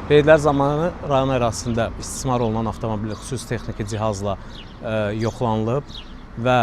Reydlər zamanı rayon ərazisində istismar olunan avtomobil xüsusi texniki cihazla yoxlanılıb və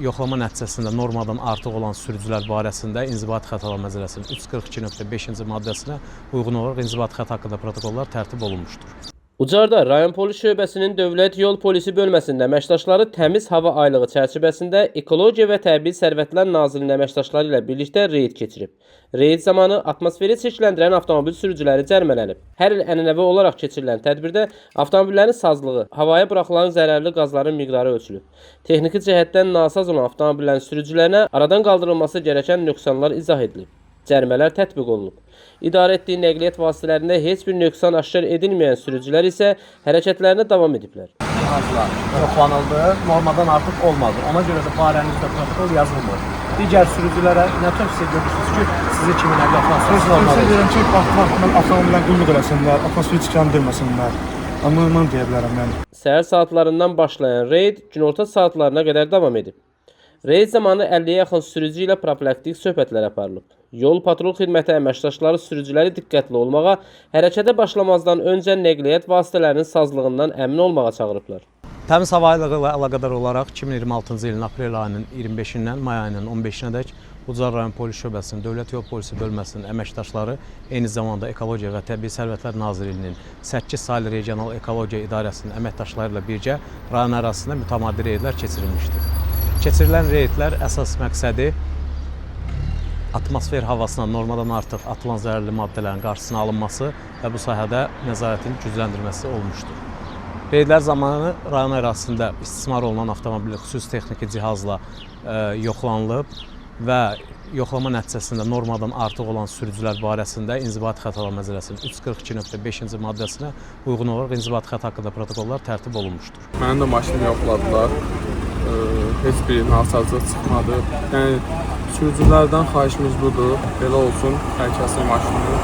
yoxlama nəticəsində normadan artıq olan sürücülər barəsində İnzibati Xətalar Məcəlləsinin 342.5-ci maddəsinə uyğun olaraq inzibati xəta haqqında protokollar tərtib olunmuşdur. Ucarda rayon polis şöbəsinin Dövlət Yol Polisi bölməsində əməkdaşları təmiz hava aylığı çərçivəsində Ekologiya və Təbii Sərvətlər Nazirliyinin əməkdaşları ilə birlikdə reyd keçirib. Reyd zamanı atmosferi çirkləndirən avtomobil sürücüləri cərimələnib. Hər il ənənəvi olaraq keçirilən tədbirdə avtomobillərin sazlığı, havaya buraxılan zərərli qazların miqdarı ölçülüb. Texniki cəhətdən nasaz olan avtomobillərin sürücülərinə aradan qaldırılması gerəkən nöqsanlar izah edilib. Cərimələr tətbiq olunub. İdarə etdiyi nəqliyyat vasitələrində heç bir nöqsan aşkar edilməyən sürücülər isə hərəkətlərinə davam ediblər. Cihazla yoxlanıldı, normadan artıq olmadı. Ona görə də barənizdə protokol yazılmır. Digər sürücülərə nə tövsiyə görürsünüz ki, sizi kimin nəqliyyat vasitəsi olmalıdır? Tövsiyə edirəm ki, vaxtından avtomobildən qulluq eləsinlər, atmosferi çirkləndirməsinlər. Amma deyə bilərəm yəni. Səhər saatlarından başlayan reyd günorta saatlarına qədər davam edib. Reyd zamanı 50-yə yaxın sürücü ilə profilaktik söhbətlər aparılıb. Yol patrul xidməti əməkdaşları sürücüləri diqqətli olmağa, hərəkətə başlamazdan öncə nəqliyyat vasitələrinin sazlığından əmin olmağa çağırıblar. Təmiz hava aylığı ilə əlaqədar olaraq 2026-cı ilin aprel ayının 25-dən may ayının 15-nədək Ucar rayon polis şöbəsinin Dövlət Yol Polisi bölməsinin əməkdaşları eyni zamanda Ekologiya və Təbii Sərvətlər Nazirliyinin 8 saylı regional ekologiya idarəsinin əməkdaşları ilə birgə rayon ərazisində mütəmadi reydlər keçirilmişdir. Keçirilən reydlər əsas məqsədi atmosfer havasına normadan artıq atılan zərərli maddələrin qarşısının alınması və bu sahədə nəzarətin gücləndirilməsi olmuşdur. Reydlər zamanı rayon ərazisində istismar olunan avtomobil xüsusi texniki cihazla yoxlanılıb və yoxlama nəticəsində normadan artıq olan sürücülər barəsində İnzibati Xətalar Məcəlləsinin 342.5-ci maddəsinə uyğun olaraq inzibati xəta haqqında protokollar tərtib olunmuşdur. Mənim də maşınımı yoxladılar. Heç bir nasazlıq çıxmadı. Yəni sürücülərdən xahişimiz budur. Belə olsun, hər kəsin maşınını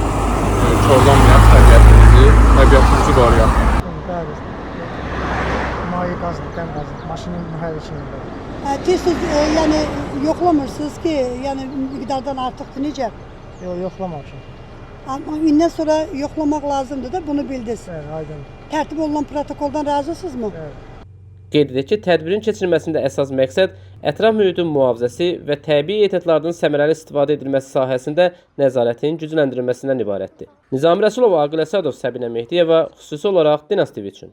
korlamayaq, təbiətimizi qoruyaq. Bəli. Maye qazlı, qəm qazlı, maşının mühərrikində. Siz yəni yoxlamırsınız ki, yəni miqdardan artıqdır, necə? Yoxlamamışam. Amma indən sonra yoxlamaq lazımdır da, bunu bildiniz. Bəli, aydın. Tərtib olunan protokoldan razısınızmı? Evet. Qeyd edək ki, tədbirin keçirilməsində əsas məqsəd ətraf mühitin mühafizəsi və təbii ehtiyatlardan səmərəli istifadə edilməsi sahəsində nəzarətin gücləndirilməsindən ibarətdir. Nizami Rəsulov, Aqil Əsədov, Səbinə Mehdiyeva, xüsusi olaraq Dinas TV üçün.